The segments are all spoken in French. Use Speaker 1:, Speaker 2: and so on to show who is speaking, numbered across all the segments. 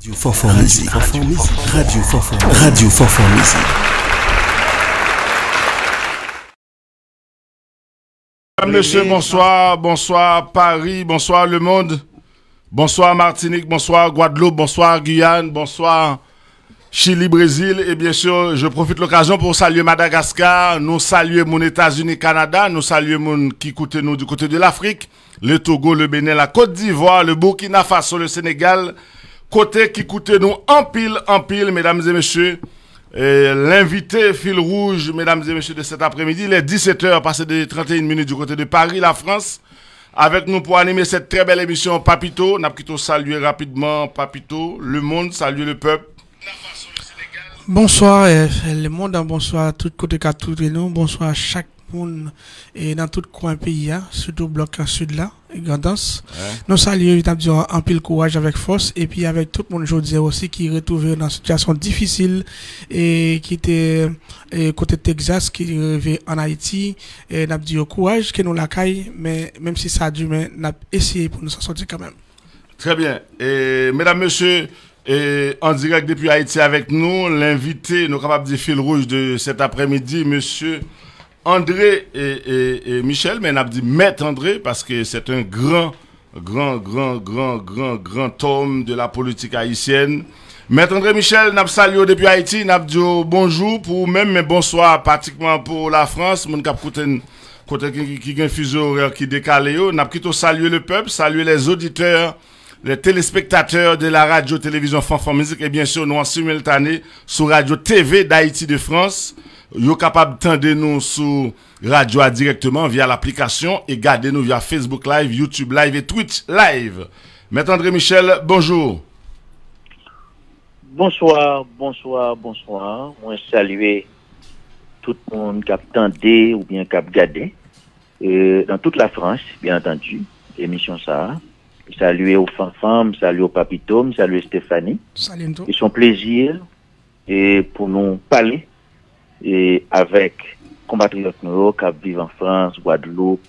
Speaker 1: Radio Fanfan Musique. Radio Fanfan Musique.
Speaker 2: Monsieur, bonsoir, bonsoir Paris, bonsoir le monde, bonsoir Martinique, bonsoir Guadeloupe, bonsoir Guyane, bonsoir Chili, Brésil, et bien sûr, je profite de l'occasion pour saluer Madagascar, nous saluer mon États-Unis, Canada, nous saluer mon qui écoute nous du côté de l'Afrique, le Togo, le Bénin, la Côte d'Ivoire, le Burkina Faso, le Sénégal, côté qui écoute nous en pile, mesdames et messieurs. L'invité fil rouge, mesdames et messieurs, de cet après-midi, il est 17h, passé de 31 minutes du côté de Paris, la France. Avec nous pour animer cette très belle émission, Papito. N'a plutôt saluer rapidement Papito, le monde, saluer le peuple.
Speaker 3: Bonsoir le monde, bonsoir à tout côté qu'à tout nous, bonsoir à chaque monde et dans tout coin pays, surtout bloc sud là, grandance. Nous saluons évidemment en pile courage avec force et puis avec tout le monde aujourd'hui aussi qui est retrouvé dans une situation difficile et qui était côté Texas, qui est arrivé en Haïti et n'a dit au courage que nous la caille, mais même si ça a dû, mais n'a essayé pour nous en sortir quand même.
Speaker 2: Très bien. Et mesdames, messieurs, en direct depuis Haïti avec nous, l'invité, nous capables de fil rouge de cet après-midi, monsieur André et Michel, mais on a dit Maître André parce que c'est un grand homme de la politique haïtienne. Maître André Michel, nous saluons depuis Haïti, nous dit bonjour pour même, mais bonsoir pratiquement pour la France. Mon cap côté qui a un fuseau horaire qui décalé, nous avons plutôt salué le peuple, saluer les auditeurs, les téléspectateurs de la radio-télévision Fanfan Musique et bien sûr nous en simultané sur Radio TV d'Haïti de France. Vous êtes capable d'entendre nous sur radio directement via l'application et garder nous via Facebook Live, YouTube Live et Twitch Live. Maître André Michel, bonjour.
Speaker 4: Bonsoir. Moi, saluer tout le monde qui a entendu ou bien qui a regardé dans toute la France, bien entendu, émission ça. Saluer aux femmes, saluer aux papitos, saluer Stéphanie.
Speaker 3: Salut tout.
Speaker 4: Et son plaisir et pour nous parler et avec compatriotes nous qui vivent en France, Guadeloupe,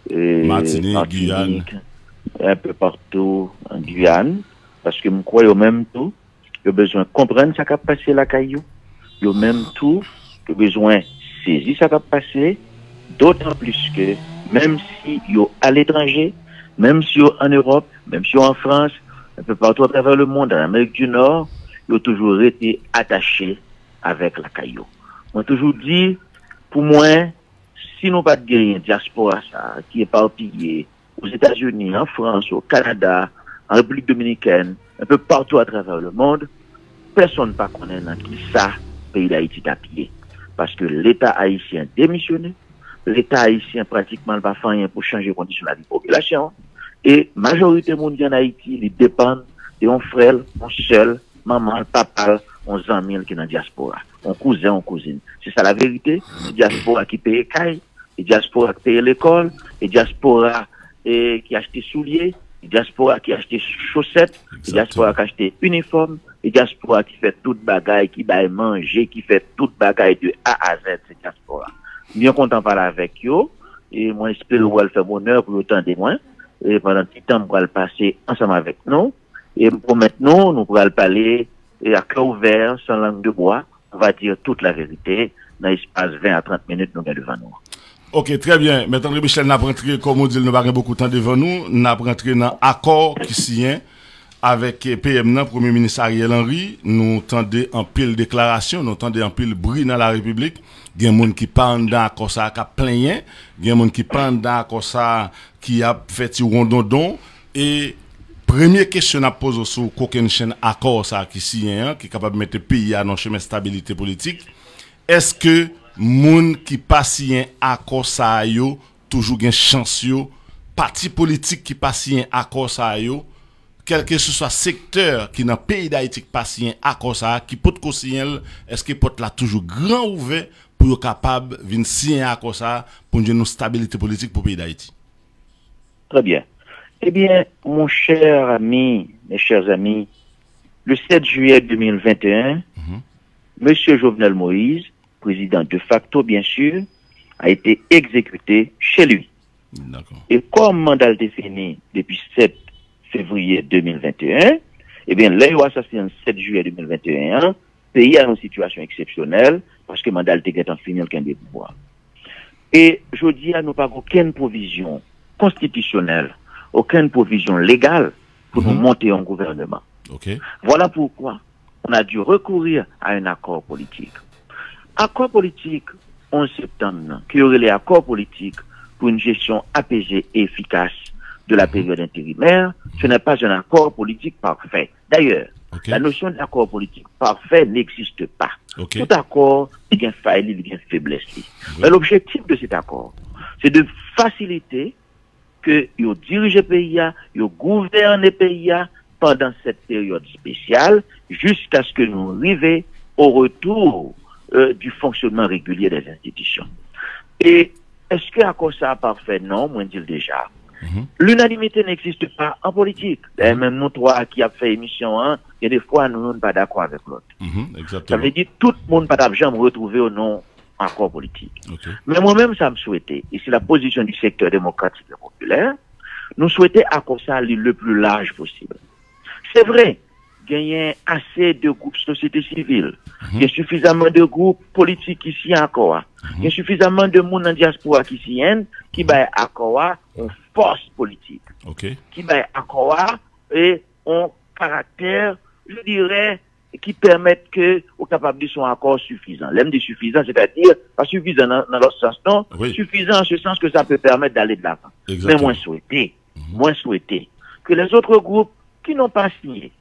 Speaker 2: Martinique, Guyane,
Speaker 4: un peu partout en Guyane, parce que je crois au même tout, il y a besoin de comprendre ce qui a passé la caillou, il y a même tout, il y a besoin de saisir ce qui a passé, d'autant plus que même si il y a à l'étranger, même si en Europe, même si en France, un peu partout à travers le monde, en Amérique du Nord, ils ont toujours été attachés avec la caillou. On a toujours dit, pour moi, si nous pas de guerre diaspora ça, qui est éparpillée aux États-Unis, en France, au Canada, en République dominicaine, un peu partout à travers le monde, personne ne peut connaître dans qui ça, pays d'Haïti t'a pillé. Parce que l'État haïtien démissionné, l'État haïtien pratiquement ne va faire rien pour changer les conditions de la vie de la population, et majorité mondiale en Haïti, ils dépendent de mon frère, mon seul, maman, papa, 11 ans qui sont dans la diaspora. On cousin, on cousine. C'est ça la vérité. La diaspora qui paye caille, la diaspora qui paye l'école, la diaspora qui achète souliers, la diaspora qui achète chaussettes, la diaspora qui achète uniforme, la diaspora qui fait toute bagaille, qui va manger, qui fait toute bagaille de A à Z, c'est diaspora. Bien content de parler avec eux, et moi j'espère que vous allez faire bonheur pour autant de moi, et pendant tout le temps, vous allez passer ensemble avec nous, et pour maintenant, nous allons parler et à cœur ouvert, sans langue de bois, on va dire toute la vérité. Dans l'espace 20 à 30 minutes, nous avons devant nous.
Speaker 2: Ok, très bien. Maître André Michel n'a pas rentré, comme on dit, nous avons beaucoup de temps devant nous. Nous avons rentré dans l'accord qui signe avec PM, Premier ministre Ariel Henry. Nous tendons en pile déclaration, nous tendons en pile bruit dans la République. Il y a des gens qui parlent dans l'accord ça, qui a plein. Il y a des gens qui parlent dans l'accord ça, qui a fait rondondon. Et première question à poser sur aucune chaîne accord ça qui signe qui est capable de mettre le pays à un chemin de stabilité politique. Est-ce que moun qui passe signé accord ça yo toujours gain chance yo parti politique qui passe signé accord ça yo quel que ce soit secteur qui dans pays d'Haïti passe signé accord ça qui peut signer est-ce que peut là toujours grand ouvert pour capable venir signer accord ça pour une stabilité politique pour pays d'Haïti.
Speaker 4: Très bien. Eh bien, mon cher ami, mes chers amis, le 7 juillet 2021, Monsieur Jovenel Moïse, président de facto bien sûr, a été exécuté chez lui. Et comme mandat défini depuis 7 février 2021, Eh bien, là, il y a assassiné le 7 juillet 2021, pays a une situation exceptionnelle, parce que mandat est en fini le des pouvoirs. Et je dis à nous pas aucune provision constitutionnelle, aucune provision légale pour nous monter en gouvernement. Voilà pourquoi on a dû recourir à un accord politique. Accord politique 11 septembre, qui aurait les accords politiques pour une gestion apaisée et efficace de la période intérimaire, ce n'est pas un accord politique parfait. D'ailleurs, la notion d'accord politique parfait n'existe pas. Tout accord, il y a une faille, il y a une faiblesse. Mais l'objectif de cet accord, c'est de faciliter que vous dirigez le pays, vous gouvernez le pays pendant cette période spéciale, jusqu'à ce que nous arrivions au retour du fonctionnement régulier des institutions. Et est-ce que l'accord ça parfait? Non, moi je dis déjà. L'unanimité n'existe pas en politique. Même nous trois qui avons fait émission, il y a des fois nous ne sommes pas d'accord avec l'autre. Ça veut dire que tout le monde ne peut pas jamais retrouver au nom accord politique. Mais moi-même, ça me souhaitait, et c'est la position du secteur démocratique et populaire, nous souhaitons accord ça le plus large possible. C'est vrai, il y a assez de groupes société civile, il y a suffisamment de groupes politiques ici encore, il y a suffisamment de monde en diaspora qui va accord en force politique, qui va accord et en caractère, je dirais, qui permettent que au capable de son accord suffisant. L'aime de suffisant, c'est-à-dire pas suffisant dans l'autre sens, non, suffisant en ce sens que ça peut permettre d'aller de l'avant. Mais moins souhaité que les autres groupes qui n'ont pas signé,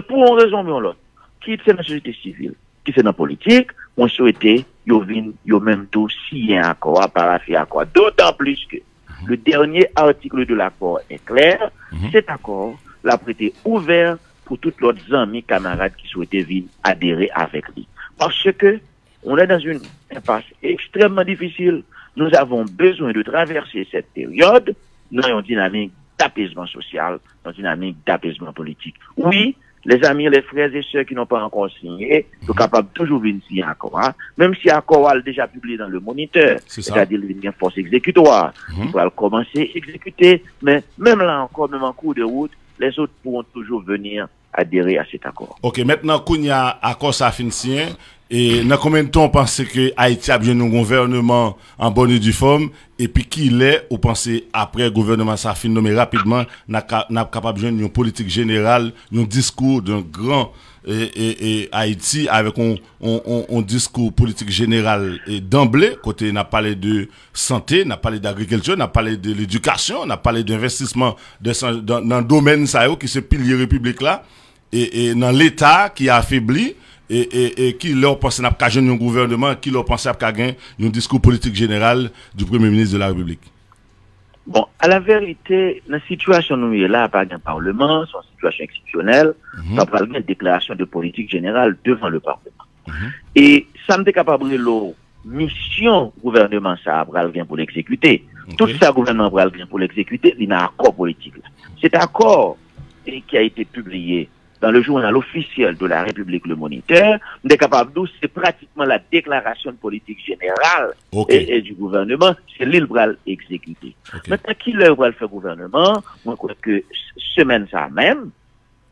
Speaker 4: pour une raison ou l'autre, qui c'est dans la société civile, qui c'est dans la politique, moins souhaité, yo même tout signé un accord, paraphé accord. D'autant plus que le dernier article de l'accord est clair, cet accord l'a prêté ouvert pour tous les amis, camarades qui souhaitaient venir adhérer avec lui. Parce que on est dans une impasse extrêmement difficile. Nous avons besoin de traverser cette période dans une dynamique d'apaisement social, dans une dynamique d'apaisement politique. Oui, les amis, les frères et sœurs qui n'ont pas encore signé sont capables toujours de signer encore, même si l'accord est déjà publié dans le moniteur, c'est-à-dire qu'il y a une force exécutoire, il faut commencer à exécuter, mais même là encore, même en cours de route, les autres pourront toujours venir adhérer à cet accord.
Speaker 2: Ok, maintenant, qu'on y a accord ça fin signé, et dans combien de temps on pense que Haïti a besoin d'un gouvernement en bonne et due forme, et puis qu'il est, ou pensez après le gouvernement ça fin nommé rapidement, n'a capable de une politique générale, un discours d'un grand et Haïti avec un discours politique général et d'emblée, côté n'a parlé de santé, n'a parlé d'agriculture, n'a parlé de l'éducation, n'a parlé d'investissement dans le domaine ça qui se pilier république là, et dans l'État qui a affaibli, et qui leur pense n'a pas gagné un gouvernement, qui leur pense n'a pas gagné un discours politique général du Premier ministre de la République.
Speaker 4: Bon, à la vérité, la situation nous est là, pas d'un parlement, c'est une situation exceptionnelle, ça parle bien de déclaration de politique générale devant le parlement. Et ça me est capable de l'eau, mission gouvernement ça bien pour l'exécuter. Tout ça gouvernement bien pour l'exécuter, il y a un accord politique. Cet accord qui a été publié dans le journal officiel de la République, le Moniteur, on est capable d'où c'est pratiquement la déclaration de politique générale et du gouvernement, c'est l'île bral exécuté. Maintenant, qui le bral fait gouvernement? Moi, je crois que semaine ça même,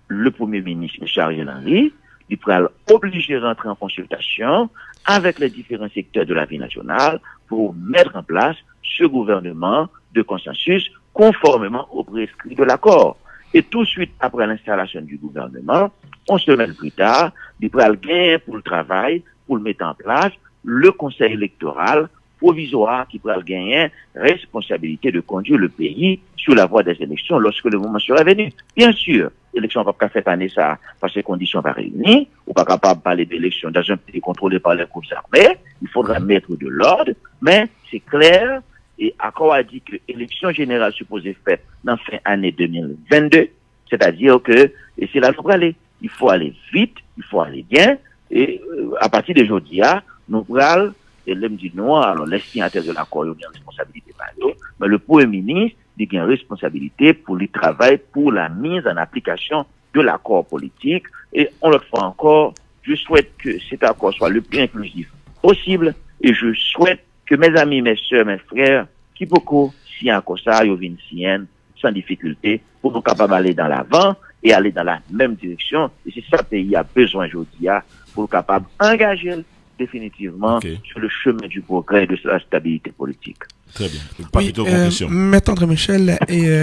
Speaker 4: le Premier ministre, M. Ariel Henry, il pourra obliger de rentrer en consultation avec les différents secteurs de la vie nationale pour mettre en place ce gouvernement de consensus conformément aux prescrits de l'accord. Et tout de suite après l'installation du gouvernement, 11 semaines plus tard, il prend le gain pour le travail, pour le mettre en place, le conseil électoral provisoire qui prend le gain, responsabilité de conduire le pays sur la voie des élections lorsque le moment sera venu. Bien sûr, l'élection ne va pas faire année ça parce que les conditions pas réunies, ou pas capable de parler d'élection dans un pays contrôlé par les groupes armés, il faudra mettre de l'ordre, mais c'est clair. Et accord a dit que l'élection générale supposée faite dans fin année 2022, c'est-à-dire que, et c'est là qu'il faut aller, il faut aller vite, il faut aller bien, et à partir d'aujourd'hui, nous allons, et l'homme dit non, alors les signataires de l'accord, ils ont une responsabilité par eux, mais le Premier ministre, il a une responsabilité pour le travail, pour la mise en application de l'accord politique, et on le fait encore, je souhaite que cet accord soit le plus inclusif possible, et je souhaite que mes amis, mes soeurs, mes frères, qui beaucoup signent encore ça, ils viennent signer sans difficulté pour nous capables d'aller dans l'avant et aller dans la même direction. Et c'est ça que le pays a besoin aujourd'hui pour être capable d'engager définitivement sur le chemin du progrès et de la stabilité politique.
Speaker 2: Très bien. Pas plutôt question.
Speaker 3: Maître André Michel,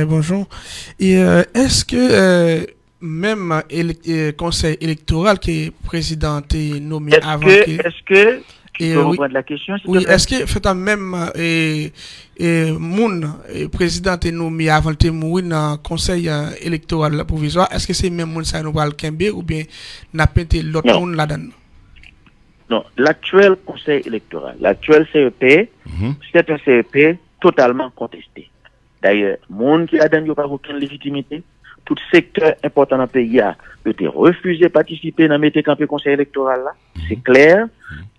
Speaker 3: bonjour. Et est-ce que même conseil électoral qui est président est nommé avant
Speaker 4: est-ce que tu peux reprendre la question?
Speaker 3: Oui, est-ce que fait même moun président est nommé avant de mourir dans conseil électoral provisoire? Est-ce que c'est même moun ça nous va le Kembe ou bien n'a pas été l'autre moun là-dedans?
Speaker 4: Non, l'actuel conseil électoral, l'actuel CEP, c'est un CEP totalement contesté. D'ailleurs, moun qui a donné pas aucune légitimité, tout secteur important dans le pays a été refusé de participer dans le campé conseil électoral là, c'est clair.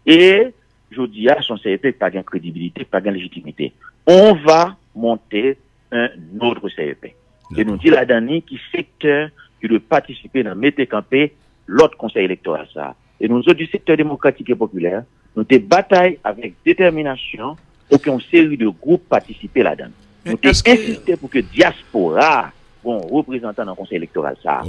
Speaker 4: Et je dis à son CEP pas de crédibilité, pas de légitimité. On va monter un autre CEP. Et nous dit la dernière qui secteur qui doit participer dans le campé l'autre conseil électoral ça. Et nous autres du secteur démocratique et populaire, nous avons bataille avec détermination pour qu'une série de groupes participent là-dedans. Nous avons insisté pour que diaspora bon représentant dans le conseil électoral ça.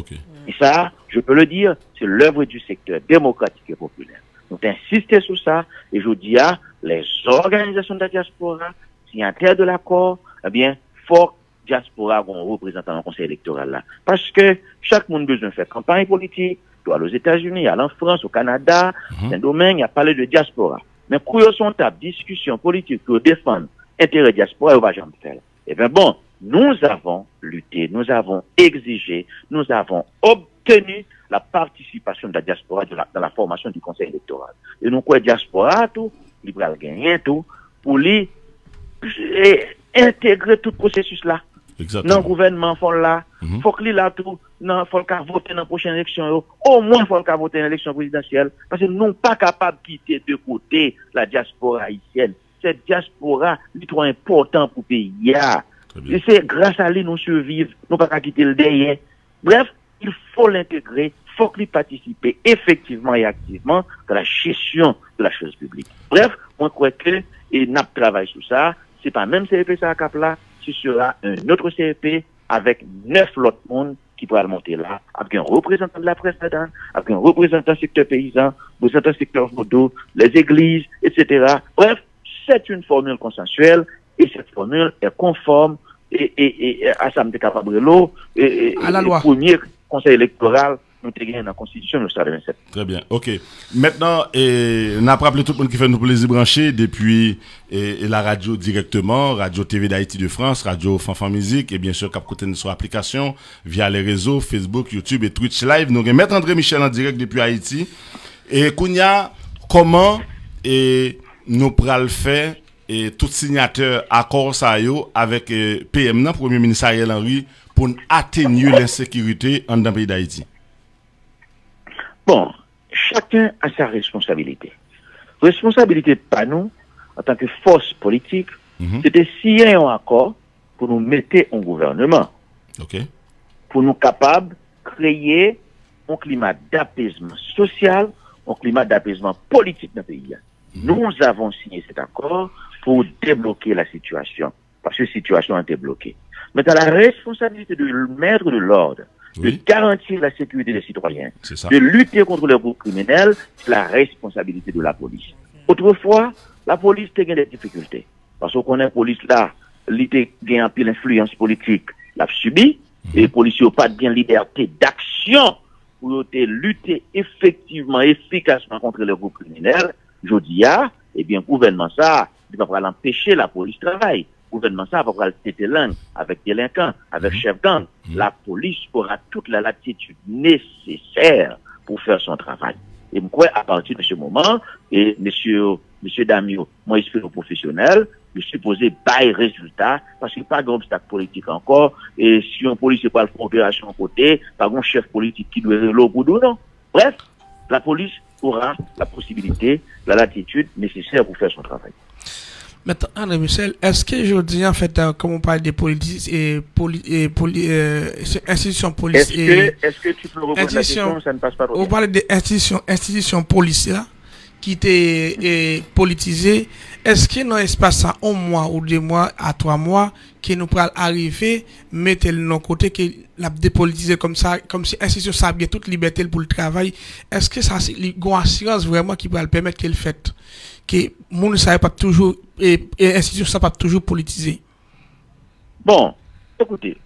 Speaker 4: Et ça, je peux le dire, c'est l'œuvre du secteur démocratique et populaire. Nous avons insisté sur ça et je dis à les organisations de la diaspora, signataires de l'accord, eh bien, faut diaspora qu'on représentant dans le conseil électoral là. Parce que chaque monde a besoin de faire campagne politique, doit aller aux États-Unis, aller en France, au Canada, c'est un domaine, il y a parlé de diaspora. Mais quand ils sont en discussion politique pour défendre l'intérêt diaspora, ils ne vont jamais faire. Eh bien bon, nous avons lutté, nous avons exigé, nous avons obtenu la participation de la diaspora dans la formation du conseil électoral. Et nous croyons diaspora tout, il va gagner tout, pour lui intégrer tout le processus là. Dans le gouvernement, faut qu'il là tout, faut qu'il vote dans la prochaine élection, au moins faut qu'il vote dans l'élection présidentielle, parce que nous ne sommes pas capables de quitter de côté la diaspora haïtienne. Cette diaspora est trop important pour le pays. Et c'est grâce à lui nous survivons, nous ne pouvons pas quitter le derrière. Bref, il faut l'intégrer, il faut qu'il participe effectivement et activement dans la gestion de la chose publique. Bref, on croit que, et n'a travaillé sur ça, c'est pas même CEP ça à cap là, ce sera un autre CEP avec 9 autres mondes qui pourra monter là, avec un représentant de la presse là-dedans, avec un représentant secteur paysan, représentant secteur photo, les églises, etc. Bref, c'est une formule consensuelle et cette formule est conforme et à ça me capable
Speaker 3: à la loi.
Speaker 4: Le premier conseil électoral nous avons gagné dans la Constitution de 1927.
Speaker 2: Très bien, ok. Maintenant, on a rappelé tout le monde qui fait nous plaisir brancher depuis la radio directement, Radio TV d'Haïti de France, Radio Fanfan Musique, et bien sûr, cap côté de sur application, via les réseaux, Facebook, YouTube et Twitch Live. Nous avons Maître André Michel en direct depuis Haïti. Et Kounia, comment nous pral faire et tout signateur accord ça yo avec PM, Premier ministre Ariel Henry, pour atténuer l'insécurité en dans le pays d'Haïti?
Speaker 4: Bon, chacun a sa responsabilité. Responsabilité pas nous, en tant que force politique, c'est de signer un accord pour nous mettre en gouvernement. Pour nous capables de créer un climat d'apaisement social, un climat d'apaisement politique dans le pays. Nous avons signé cet accord pour débloquer la situation. Parce que la situation a été bloquée. Mais dans la responsabilité de mettre de l'ordre, de garantir la sécurité des citoyens, de lutter contre les groupes criminels, c'est la responsabilité de la police. Autrefois, la police a des difficultés. Parce qu'on a une police là, elle a un peu l'influence politique, l'a subi, et les policiers n'ont pas bien liberté d'action pour lutter effectivement, efficacement contre les groupes criminels. Je dis, eh bien, le gouvernement ça, il va pas l'empêcher la police travaille. Le gouvernement ça va pas le têter langue avec délinquants, avec chefs gang. La police aura toute la latitude nécessaire pour faire son travail. Et je crois à partir de ce moment, et monsieur Damio, moi, je suis professionnel, je suis supposé bailler résultat, parce qu'il n'y a pas d'obstacle politique encore, et si un policier peut faire opération à côté, pas un chef politique qui doit l'eau pour nous, non. Bref, la police aura la possibilité, la latitude nécessaire pour faire son travail.
Speaker 3: Maintenant, André Michel, est-ce que je dis en fait, comme on parle des politiques et institutions policières,
Speaker 4: est-ce que tu peux reprendre la question, ça ne passe pas trop bien.
Speaker 3: On parle des institutions policières qui était politisé, est-ce que dans l'espace à 1 mois ou 2 mois à 3 mois, qui nous pourra arriver, mettre le nom côté, que l'a dépolitisé comme ça, comme si l'institution ça a bien toute liberté pour le travail, est-ce que ça, c'est une assurance vraiment qui pourra le permettre qu'elle fait, que mon ne savait pas toujours, et l'institution ça pas toujours politisé?
Speaker 4: Bon, écoutez,